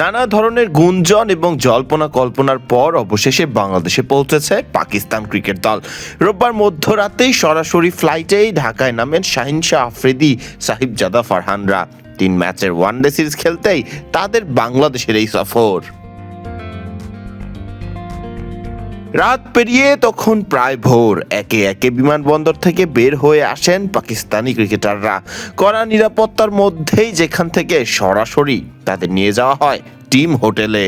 নানা ধরনের গুঞ্জন এবং জল্পনা কল্পনার পর অবশেষে বাংলাদেশে পৌঁছেছে পাকিস্তান ক্রিকেট দল। রোববার মধ্যরাতেই সরাসরি ফ্লাইটেই ঢাকায় নামেন শাহিন শাহ আফ্রিদি, সাহিবজাদা ফারহানরা। 3 ম্যাচের ওয়ানডে সিরিজ খেলতেই তাদের বাংলাদেশের এই সফর। রাত পেরিয়ে তখন প্রায় ভোর। একে একে বিমানবন্দর থেকে বের হয়ে আসেন পাকিস্তানি ক্রিকেটাররা। কড়া নিরাপত্তার মধ্যেই যেখান থেকে সরাসরি তাদের নিয়ে যাওয়া হয় টিম হোটেলে।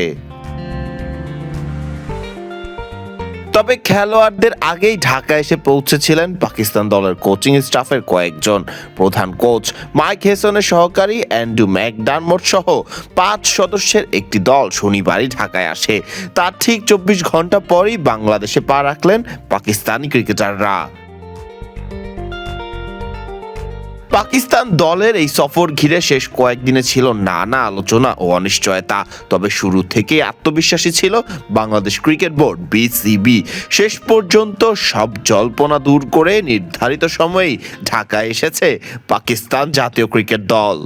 তবে খেলোয়াড়দের আগেই ঢাকা এসে পৌঁছেছিলেন পাকিস্তান দলের কোচিং স্টাফের কয়েকজন। প্রধান কোচ মাইক হেসনের সহকারী অ্যান্ড্রু ম্যাকডারমট সহ 5 সদস্যের একটি দল শনিবারই ঢাকায় আসে। তার ঠিক 24 ঘন্টা পরেই বাংলাদেশে পা রাখলেন পাকিস্তানি ক্রিকেটাররা। পাকিস্তান দলের এই সফর ঘিরে শেষ কয়েকদিনে ছিল নানা আলোচনা ও অনিশ্চয়তা। তবে শুরু থেকে আত্মবিশ্বাসী ছিল বাংলাদেশ ক্রিকেট বোর্ড বিসিবি। শেষ পর্যন্ত সব জল্পনা দূর করে নির্ধারিত সময়েই ঢাকায় এসেছে পাকিস্তান জাতীয় ক্রিকেট দল।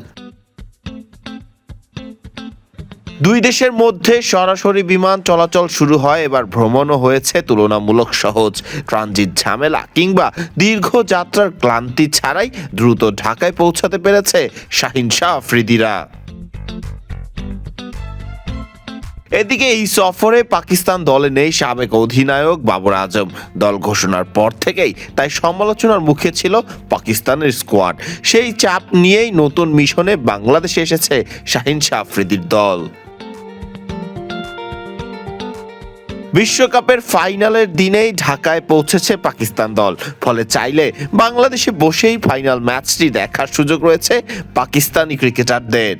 দুই দেশের মধ্যে সরাসরি বিমান চলাচল শুরু হয়। এবার ভ্রমণও হয়েছে তুলনামূলক সহজ। ট্রানজিট ঝামেলা কিংবা দীর্ঘ যাত্রার ক্লান্তি ছাড়াই দ্রুত ঢাকায় পৌঁছাতে পেরেছে শাহিন শাহ আফ্রিদিরা। এদিকে এই সফরে পাকিস্তান দলে নেই সাবেক অধিনায়ক বাবর আজম। দল ঘোষণার পর থেকেই তাই সমালোচনার মুখে ছিল পাকিস্তানের স্কোয়াড। সেই চাপ নিয়েই নতুন মিশনে বাংলাদেশে এসেছে শাহিন শাহ আফ্রিদির দল। বিশ্বকাপের ফাইনালের দিনেই ঢাকায় পৌঁছেছে পাকিস্তান দল। ফলে চাইলে বাংলাদেশে বসেই ফাইনাল ম্যাচটি দেখার সুযোগ রয়েছে পাকিস্তানি ক্রিকেটারদের।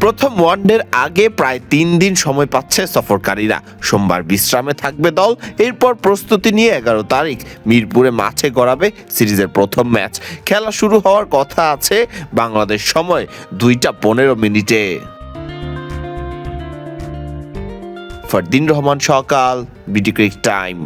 প্রথম ওয়ানডের আগে প্রায় 3 দিন সময় পাচ্ছে সফরকারীরা। সোমবার বিশ্রামে থাকবে দল। এরপর প্রস্তুতি নিয়ে 11 তারিখ মিরপুরে মাঠে গড়াবে সিরিজের প্রথম ম্যাচ। খেলা শুরু হওয়ার কথা আছে বাংলাদেশ সময় 2:15 ফারদিন রহমান সকাল, বিডি ক্রিক টাইম।